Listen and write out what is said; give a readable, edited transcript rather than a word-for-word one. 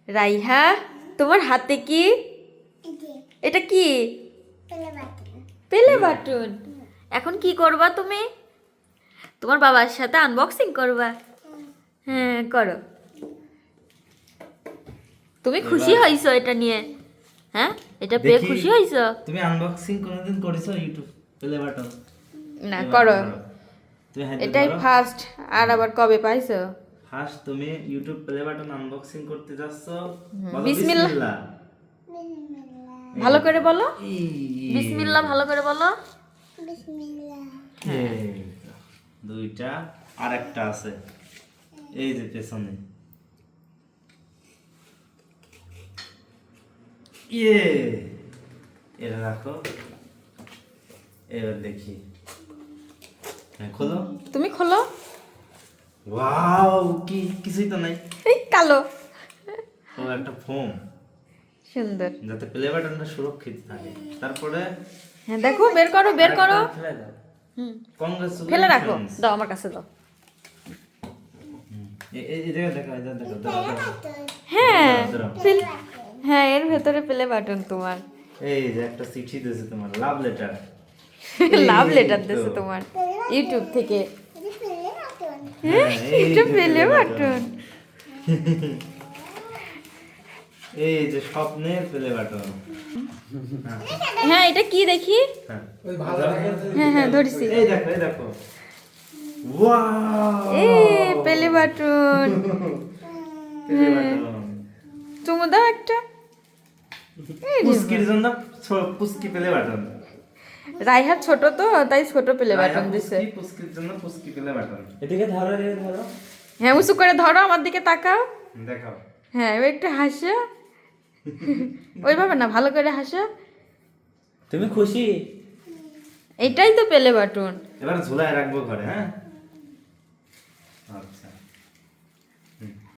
রাইহা, তোমার হাতে কি? এটা কি? পেলে বাটন। এখন কি করবা তুমি? তোমার বাবার সাথে আনবক্সিং করবা? হ্যাঁ, করো। তুমি খুশি হইছো এটা নিয়ে? হ্যাঁ, এটা পেয়ে দেখি, খুশি হইছো? তুমি আনবক্সিং কোনোদিন করেছো ইউটিউব প্লে বাটন? না, করো। তুমি হাতে এটাই ধরো। ফার্স্ট। আর আবার কবে পাইছো? ফার্স্ট তুমি ইউটিউব প্লে বাটন আনবক্সিং করতে যাচ্ছ, বলো বিসমিল্লাহ। বিসমিল্লাহ। ভালো করে বলো। এই, বিসমিল্লাহ ভালো করে বলো। এই তো, দুইটা আর একটা আছে এই যে পেছনে। ইয়ে, এটা রাখো। এবার দেখি, হ্যাঁ খোলো। তুমি খোলো। ওয়াও, কি কিছুই তো নাই। এই কালো। ও একটা ফোম, সুন্দর। যাতে প্লে বাটনটা সুরক্ষিত থাকে। তারপরে হ্যাঁ, দেখো, বের করো, বের করো। আরেকটা ফেলে দাও। হুম, Congratulations. ফেলে রাখো। দাও আমার কাছে দাও। এই জায়গায় দেখো, এই জায়গায় দেখো, দাও, দাও। হ্যাঁ, দাও, দাও। হ্যাঁ, এর ভেতরে প্লে বাটন তোমার। এই যে একটা চিঠি দিয়েছে তোমার, লাভ লেটার। লাভ লেটার দিয়েছে তোমার ইউটিউব থেকে। হ্যাঁ, এই এটা যে প্লে play বাটন। এই যে স্বপ্নের প্লে বাটন। হ্যাঁ, এটা কি দেখি? হ্যাঁ, হ্যাঁ হ্যাঁ, ধরছি। এই দেখো, এই দেখো। ওয়াও, এই প্লে বাটন। Play button. চুমু দাও একটা। এই রে পুস্কির জন্য পুস্কি প্লে বাটন। রাইহার ছোট তো, তাই ছোট প্লে বাটন দিছে। পুস্কির জন্য পুস্কি প্লে বাটন। এদিকে ধরো, এদিকে ধরো। হ্যাঁ, উঁচু করে ধরো, আমার দিকে তাকাও। দেখাও। হ্যাঁ, এবার একটু হাসো। ওইভাবে না, ভালো করে হাসো। তুমি খুশি? এটাই তো প্লে বাটন। এবার ঝুলায় রাখবো ঘরে, হ্যাঁ। আচ্ছা।